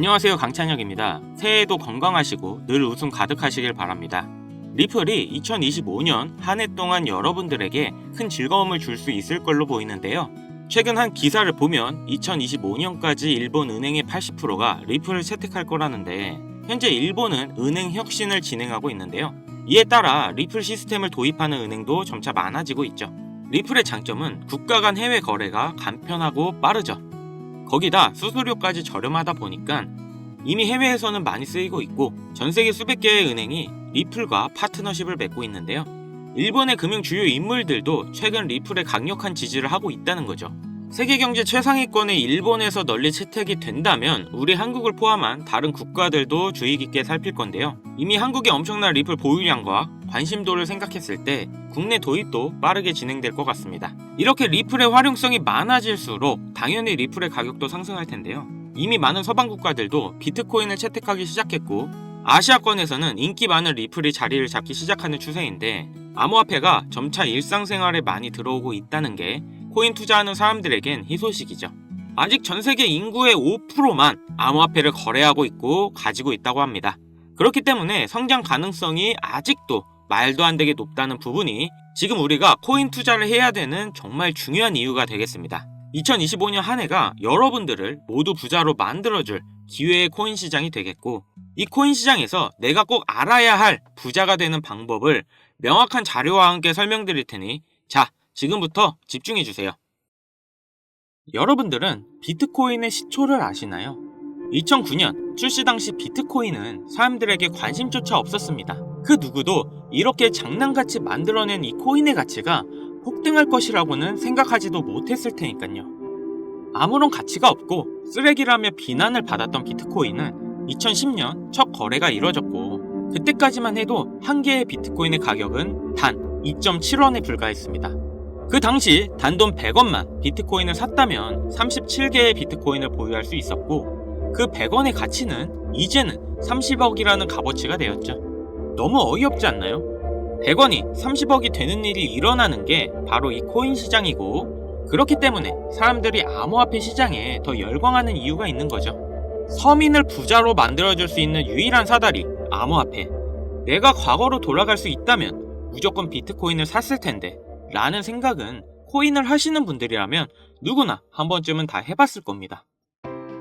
안녕하세요, 강찬혁입니다. 새해에도 건강하시고 늘 웃음 가득하시길 바랍니다. 리플이 2025년 한 해 동안 여러분들에게 큰 즐거움을 줄 수 있을 걸로 보이는데요. 최근 한 기사를 보면 2025년까지 일본 은행의 80%가 리플을 채택할 거라는데, 현재 일본은 은행 혁신을 진행하고 있는데요. 이에 따라 리플 시스템을 도입하는 은행도 점차 많아지고 있죠. 리플의 장점은 국가 간 해외 거래가 간편하고 빠르죠. 거기다 수수료까지 저렴하다 보니까 이미 해외에서는 많이 쓰이고 있고, 전 세계 수백 개의 은행이 리플과 파트너십을 맺고 있는데요. 일본의 금융 주요 인물들도 최근 리플에 강력한 지지를 하고 있다는 거죠. 세계 경제 최상위권의 일본에서 널리 채택이 된다면 우리 한국을 포함한 다른 국가들도 주의 깊게 살필 건데요. 이미 한국의 엄청난 리플 보유량과 관심도를 생각했을 때 국내 도입도 빠르게 진행될 것 같습니다. 이렇게 리플의 활용성이 많아질수록 당연히 리플의 가격도 상승할 텐데요. 이미 많은 서방 국가들도 비트코인을 채택하기 시작했고, 아시아권에서는 인기 많은 리플이 자리를 잡기 시작하는 추세인데, 암호화폐가 점차 일상생활에 많이 들어오고 있다는 게 코인 투자하는 사람들에겐 희소식이죠. 아직 전세계 인구의 5%만 암호화폐를 거래하고 있고 가지고 있다고 합니다. 그렇기 때문에 성장 가능성이 아직도 말도 안 되게 높다는 부분이 지금 우리가 코인 투자를 해야 되는 정말 중요한 이유가 되겠습니다. 2025년 한 해가 여러분들을 모두 부자로 만들어줄 기회의 코인 시장이 되겠고, 이 코인 시장에서 내가 꼭 알아야 할 부자가 되는 방법을 명확한 자료와 함께 설명드릴 테니, 자, 지금부터 집중해주세요. 여러분들은 비트코인의 시초를 아시나요? 2009년 출시 당시 비트코인은 사람들에게 관심조차 없었습니다. 그 누구도 이렇게 장난같이 만들어낸 이 코인의 가치가 폭등할 것이라고는 생각하지도 못했을 테니까요. 아무런 가치가 없고 쓰레기라며 비난을 받았던 비트코인은 2010년 첫 거래가 이뤄졌고, 그때까지만 해도 한 개의 비트코인의 가격은 단 2.7원에 불과했습니다. 그 당시 단돈 100원만 비트코인을 샀다면 37개의 비트코인을 보유할 수 있었고, 그 100원의 가치는 이제는 30억이라는 값어치가 되었죠. 너무 어이없지 않나요? 100원이 30억이 되는 일이 일어나는 게 바로 이 코인 시장이고, 그렇기 때문에 사람들이 암호화폐 시장에 더 열광하는 이유가 있는 거죠. 서민을 부자로 만들어줄 수 있는 유일한 사다리, 암호화폐. 내가 과거로 돌아갈 수 있다면 무조건 비트코인을 샀을 텐데 라는 생각은 코인을 하시는 분들이라면 누구나 한 번쯤은 다 해봤을 겁니다.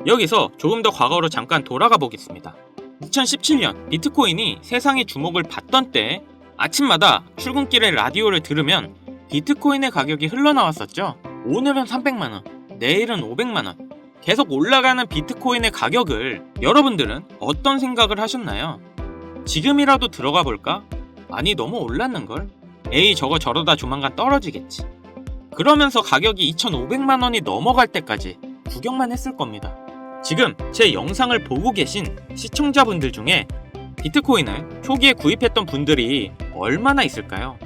여기서 조금 더 과거로 잠깐 돌아가 보겠습니다. 2017년 비트코인이 세상의 주목을 받던 때 아침마다 출근길에 라디오를 들으면 비트코인의 가격이 흘러나왔었죠. 오늘은 300만원, 내일은 500만원. 계속 올라가는 비트코인의 가격을 여러분들은 어떤 생각을 하셨나요? 지금이라도 들어가 볼까? 아니, 너무 올랐는걸? 에이, 저거 저러다 조만간 떨어지겠지. 그러면서 가격이 2,500만원이 넘어갈 때까지 구경만 했을 겁니다. 지금 제 영상을 보고 계신 시청자분들 중에 비트코인을 초기에 구입했던 분들이 얼마나 있을까요?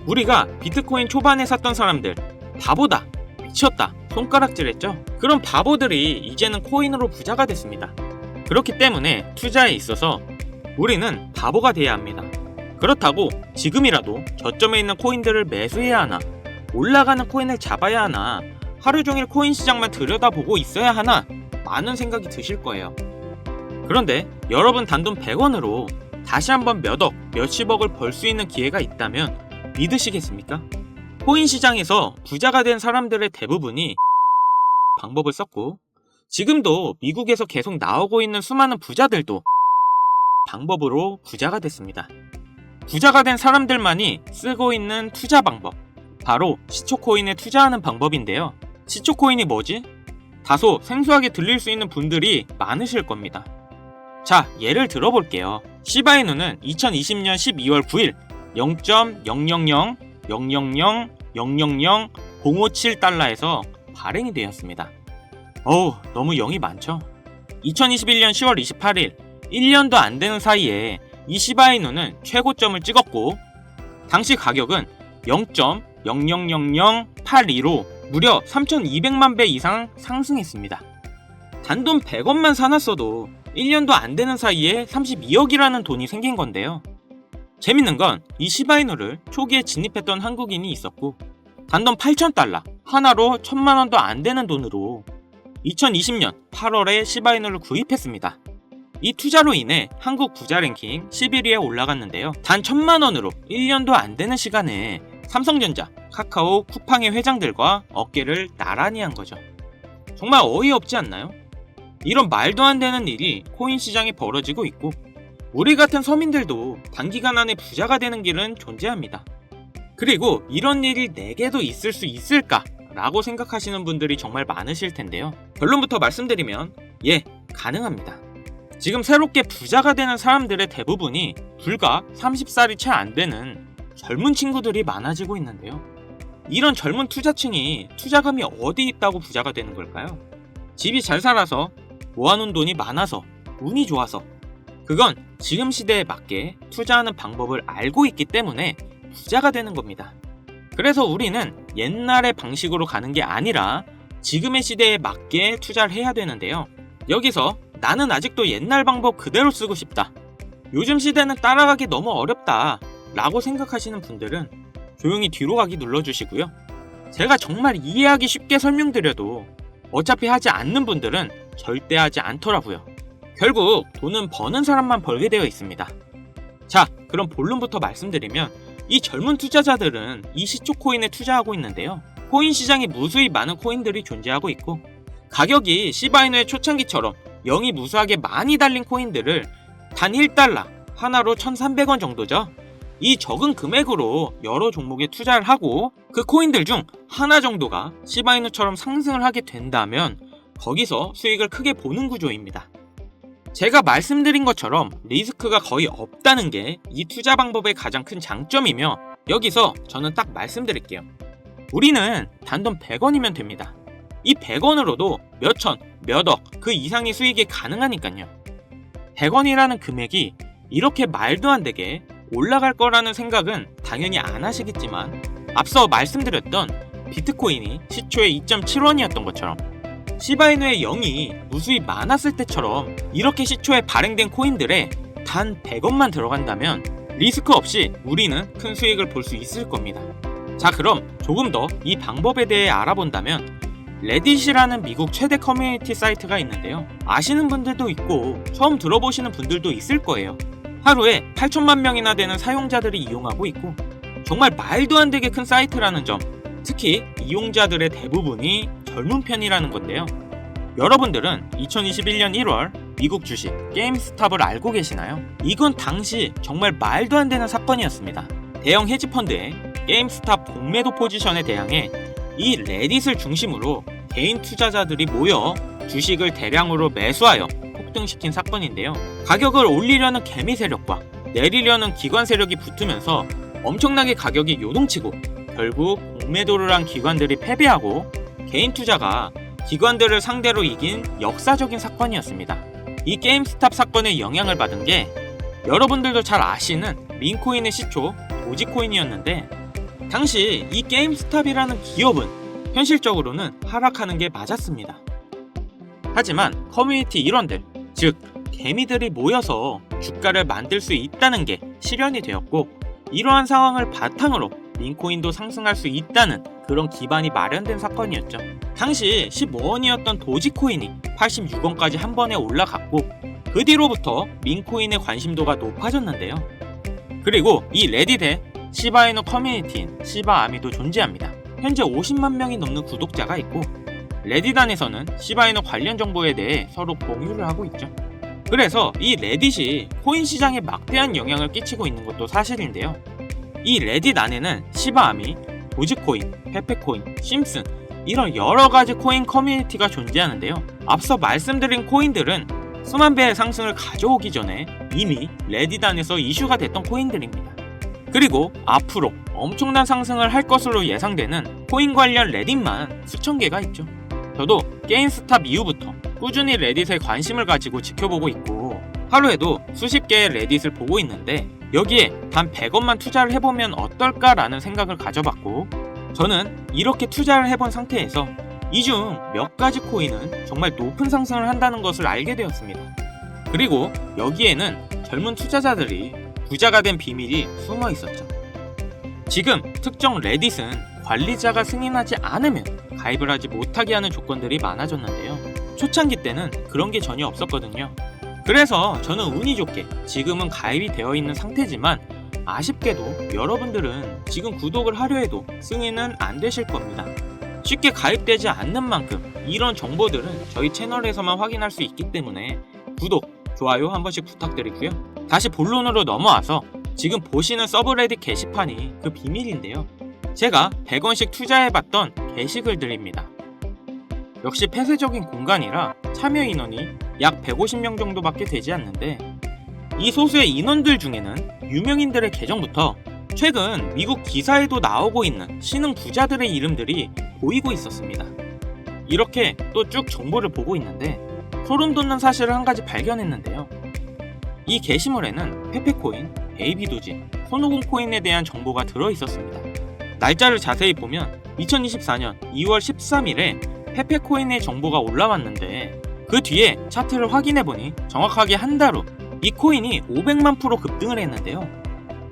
우리가 비트코인 초반에 샀던 사람들, 바보다, 미쳤다, 손가락질했죠? 그런 바보들이 이제는 코인으로 부자가 됐습니다. 그렇기 때문에 투자에 있어서 우리는 바보가 돼야 합니다. 그렇다고 지금이라도 저점에 있는 코인들을 매수해야 하나, 올라가는 코인을 잡아야 하나, 하루 종일 코인 시장만 들여다보고 있어야 하나, 많은 생각이 드실 거예요. 그런데 여러분 단돈 100원으로 다시 한번 몇억, 몇십억을 벌 수 있는 기회가 있다면 믿으시겠습니까? 코인 시장에서 부자가 된 사람들의 대부분이 방법을 썼고, 지금도 미국에서 계속 나오고 있는 수많은 부자들도 방법으로 부자가 됐습니다. 부자가 된 사람들만이 쓰고 있는 투자 방법, 바로 시초코인에 투자하는 방법인데요. 시초코인이 뭐지? 다소 생소하게 들릴 수 있는 분들이 많으실 겁니다. 자, 예를 들어볼게요. 시바이누는 2020년 12월 9일 0.0000000057달러에서 발행이 되었습니다. 어우, 너무 0이 많죠? 2021년 10월 28일 1년도 안 되는 사이에 이 시바이누는 최고점을 찍었고, 당시 가격은 0.000082로 무려 3,200만 배 이상 상승했습니다. 단돈 100원만 사놨어도 1년도 안 되는 사이에 32억이라는 돈이 생긴 건데요. 재밌는 건 이 시바이누를 초기에 진입했던 한국인이 있었고, 단돈 8,000달러, 하나로 1,000만원도 안 되는 돈으로 2020년 8월에 시바이누를 구입했습니다. 이 투자로 인해 한국 부자 랭킹 11위에 올라갔는데요. 단 1,000만원으로 1년도 안 되는 시간에 삼성전자, 카카오, 쿠팡의 회장들과 어깨를 나란히 한 거죠. 정말 어이없지 않나요? 이런 말도 안 되는 일이 코인 시장에 벌어지고 있고 우리 같은 서민들도 단기간 안에 부자가 되는 길은 존재합니다. 그리고 이런 일이 내게도 있을 수 있을까? 라고 생각하시는 분들이 정말 많으실 텐데요. 결론부터 말씀드리면 가능합니다. 지금 새롭게 부자가 되는 사람들의 대부분이 불과 30살이 채 안 되는 젊은 친구들이 많아지고 있는데요. 이런 젊은 투자층이 투자금이 어디 있다고 부자가 되는 걸까요? 집이 잘 살아서, 모아놓은 돈이 많아서, 운이 좋아서, 그건 지금 시대에 맞게 투자하는 방법을 알고 있기 때문에 부자가 되는 겁니다. 그래서 우리는 옛날의 방식으로 가는 게 아니라 지금의 시대에 맞게 투자를 해야 되는데요. 여기서 나는 아직도 옛날 방법 그대로 쓰고 싶다, 요즘 시대는 따라가기 너무 어렵다 라고 생각하시는 분들은 조용히 뒤로 가기 눌러주시고요. 제가 정말 이해하기 쉽게 설명드려도 어차피 하지 않는 분들은 절대 하지 않더라고요. 결국 돈은 버는 사람만 벌게 되어 있습니다. 자, 그럼 본론부터 말씀드리면 이 젊은 투자자들은 이 시초 코인에 투자하고 있는데요. 코인 시장에 무수히 많은 코인들이 존재하고 있고 가격이 시바이누의 초창기처럼 영이 무수하게 많이 달린 코인들을 단 1달러, 하나로 1,300원 정도죠. 이 적은 금액으로 여러 종목에 투자를 하고 그 코인들 중 하나 정도가 시바이누처럼 상승을 하게 된다면 거기서 수익을 크게 보는 구조입니다. 제가 말씀드린 것처럼 리스크가 거의 없다는 게 이 투자 방법의 가장 큰 장점이며 여기서 저는 딱 말씀드릴게요. 우리는 단돈 100원이면 됩니다. 이 100원으로도 몇천, 몇억 그 이상의 수익이 가능하니까요. 100원이라는 금액이 이렇게 말도 안 되게 올라갈 거라는 생각은 당연히 안 하시겠지만 앞서 말씀드렸던 비트코인이 시초에 2.7원이었던 것처럼 시바이누의 0이 무수히 많았을 때처럼 이렇게 시초에 발행된 코인들에 단 100원만 들어간다면 리스크 없이 우리는 큰 수익을 볼 수 있을 겁니다. 자, 그럼 조금 더 이 방법에 대해 알아본다면 레딧이라는 미국 최대 커뮤니티 사이트가 있는데요. 아시는 분들도 있고 처음 들어보시는 분들도 있을 거예요. 하루에 8천만 명이나 되는 사용자들이 이용하고 있고 정말 말도 안 되게 큰 사이트라는 점, 특히 이용자들의 대부분이 젊은 편이라는 건데요. 여러분들은 2021년 1월 미국 주식 게임스탑을 알고 계시나요? 이건 당시 정말 말도 안 되는 사건이었습니다. 대형 헤지펀드의 게임스탑 공매도 포지션에 대항해 이 레딧을 중심으로 개인 투자자들이 모여 주식을 대량으로 매수하여 폭등시킨 사건인데요. 가격을 올리려는 개미 세력과 내리려는 기관 세력이 붙으면서 엄청나게 가격이 요동치고 결국 공매도를 한 기관들이 패배하고 개인 투자가 기관들을 상대로 이긴 역사적인 사건이었습니다. 이 게임스탑 사건에 영향을 받은 게 여러분들도 잘 아시는 민코인의 시초 도지코인이었는데 당시 이 게임스탑이라는 기업은 현실적으로는 하락하는 게 맞았습니다. 하지만 커뮤니티 일원들, 즉 개미들이 모여서 주가를 만들 수 있다는 게 실현이 되었고 이러한 상황을 바탕으로 민코인도 상승할 수 있다는 그런 기반이 마련된 사건이었죠. 당시 15원이었던 도지코인이 86원까지 한 번에 올라갔고 그 뒤로부터 민코인의 관심도가 높아졌는데요. 그리고 이 레딧에 시바이누 커뮤니티인 시바아미도 존재합니다. 현재 50만 명이 넘는 구독자가 있고 레딧 안에서는 시바이누 관련 정보에 대해 서로 공유를 하고 있죠. 그래서 이 레딧이 코인 시장에 막대한 영향을 끼치고 있는 것도 사실인데요. 이 레딧 안에는 시바아미, 도지코인, 페페코인, 심슨 이런 여러가지 코인 커뮤니티가 존재하는데요. 앞서 말씀드린 코인들은 수만 배의 상승을 가져오기 전에 이미 레딧 안에서 이슈가 됐던 코인들입니다. 그리고 앞으로 엄청난 상승을 할 것으로 예상되는 코인 관련 레딧만 수천 개가 있죠. 저도 게임스탑 이후부터 꾸준히 레딧에 관심을 가지고 지켜보고 있고 하루에도 수십 개의 레딧을 보고 있는데 여기에 단 100원만 투자를 해보면 어떨까라는 생각을 가져봤고 저는 이렇게 투자를 해본 상태에서 이 중 몇 가지 코인은 정말 높은 상승을 한다는 것을 알게 되었습니다. 그리고 여기에는 젊은 투자자들이 부자가 된 비밀이 숨어 있었죠. 지금 특정 레딧은 관리자가 승인하지 않으면 가입을 하지 못하게 하는 조건들이 많아졌는데요. 초창기 때는 그런 게 전혀 없었거든요. 그래서 저는 운이 좋게 지금은 가입이 되어 있는 상태지만 아쉽게도 여러분들은 지금 구독을 하려 해도 승인은 안 되실 겁니다. 쉽게 가입되지 않는 만큼 이런 정보들은 저희 채널에서만 확인할 수 있기 때문에 구독, 좋아요 한 번씩 부탁드리고요. 다시 본론으로 넘어와서 지금 보시는 서브레딧 게시판이 그 비밀인데요. 제가 100원씩 투자해봤던 게시글들입니다. 역시 폐쇄적인 공간이라 참여 인원이 약 150명 정도밖에 되지 않는데 이 소수의 인원들 중에는 유명인들의 계정부터 최근 미국 기사에도 나오고 있는 신흥 부자들의 이름들이 보이고 있었습니다. 이렇게 또 쭉 정보를 보고 있는데 소름 돋는 사실을 한 가지 발견했는데요. 이 게시물에는 페페코인, 베이비도지, 손오공 코인에 대한 정보가 들어있었습니다. 날짜를 자세히 보면 2024년 2월 13일에 페페코인의 정보가 올라왔는데 그 뒤에 차트를 확인해보니 정확하게 한 달 후 이 코인이 500만 프로 급등을 했는데요.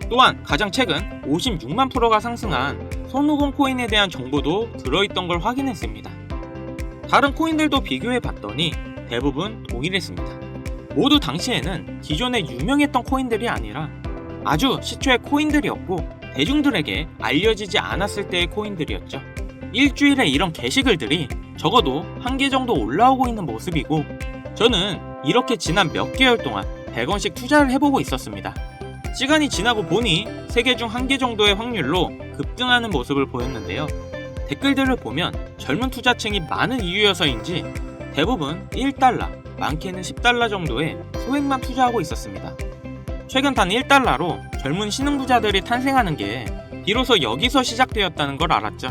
또한 가장 최근 56만 프로가 상승한 손오공 코인에 대한 정보도 들어있던 걸 확인했습니다. 다른 코인들도 비교해봤더니 대부분 동일했습니다. 모두 당시에는 기존에 유명했던 코인들이 아니라 아주 시초의 코인들이었고 대중들에게 알려지지 않았을 때의 코인들이었죠. 일주일에 이런 게시글들이 적어도 한 개 정도 올라오고 있는 모습이고 저는 이렇게 지난 몇 개월 동안 100원씩 투자를 해보고 있었습니다. 시간이 지나고 보니 3개 중 1개 정도의 확률로 급등하는 모습을 보였는데요. 댓글들을 보면 젊은 투자층이 많은 이유여서인지 대부분 1달러, 많게는 10달러 정도의 소액만 투자하고 있었습니다. 최근 단 1달러로 젊은 신흥부자들이 탄생하는 게 비로소 여기서 시작되었다는 걸 알았죠.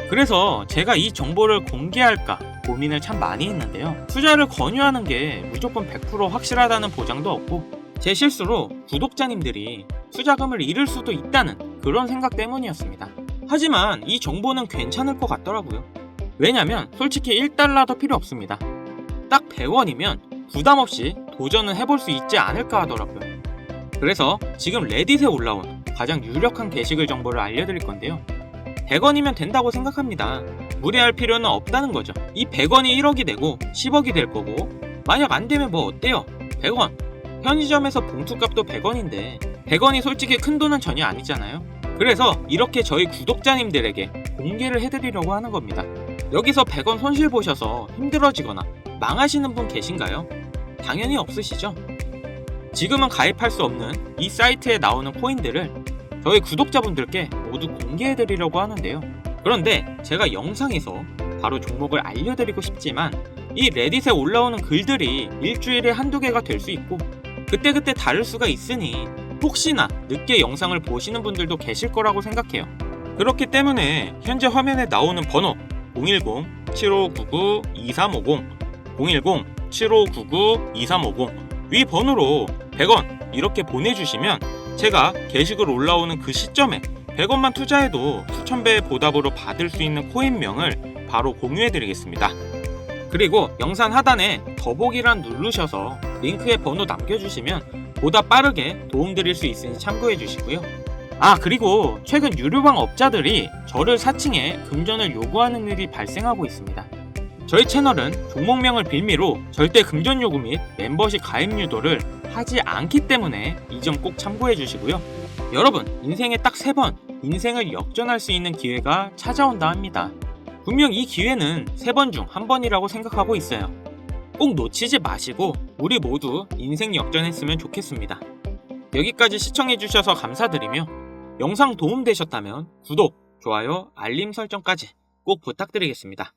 그래서 제가 이 정보를 공개할까 고민을 참 많이 했는데요. 투자를 권유하는 게 무조건 100% 확실하다는 보장도 없고 제 실수로 구독자님들이 투자금을 잃을 수도 있다는 그런 생각 때문이었습니다. 하지만 이 정보는 괜찮을 것 같더라고요. 왜냐면 솔직히 1달러도 필요 없습니다. 딱 100원이면 부담없이 도전을 해볼 수 있지 않을까 하더라고요. 그래서 지금 레딧에 올라온 가장 유력한 게시글 정보를 알려드릴 건데요. 100원이면 된다고 생각합니다. 무리할 필요는 없다는 거죠. 이 100원이 1억이 되고 10억이 될 거고 만약 안 되면 뭐 어때요? 100원. 편의점에서 봉투값도 100원인데 100원이 솔직히 큰 돈은 전혀 아니잖아요. 그래서 이렇게 저희 구독자님들에게 공개를 해드리려고 하는 겁니다. 여기서 100원 손실 보셔서 힘들어지거나 망하시는 분 계신가요? 당연히 없으시죠? 지금은 가입할 수 없는 이 사이트에 나오는 코인들을 저희 구독자분들께 모두 공개해드리려고 하는데요. 그런데 제가 영상에서 바로 종목을 알려드리고 싶지만 이 레딧에 올라오는 글들이 일주일에 한두 개가 될 수 있고 그때그때 다를 수가 있으니 혹시나 늦게 영상을 보시는 분들도 계실 거라고 생각해요. 그렇기 때문에 현재 화면에 나오는 번호 010-7599-2350 010-7599-2350 위 번호로 100원 이렇게 보내주시면 제가 게시글 올라오는 그 시점에 100원만 투자해도 수천 배의 보답으로 받을 수 있는 코인명을 바로 공유해드리겠습니다. 그리고 영상 하단에 더보기란 누르셔서 링크에 번호 남겨주시면 보다 빠르게 도움드릴 수 있으니 참고해주시고요. 그리고 최근 유료방 업자들이 저를 사칭해 금전을 요구하는 일이 발생하고 있습니다. 저희 채널은 종목명을 빌미로 절대 금전 요구 및 멤버십 가입 유도를 하지 않기 때문에 이 점 꼭 참고해 주시고요. 여러분, 인생에 딱 3번 인생을 역전할 수 있는 기회가 찾아온다 합니다. 분명 이 기회는 3번 중 1번이라고 생각하고 있어요. 꼭 놓치지 마시고 우리 모두 인생 역전했으면 좋겠습니다. 여기까지 시청해 주셔서 감사드리며 영상 도움되셨다면 구독, 좋아요, 알림 설정까지 꼭 부탁드리겠습니다.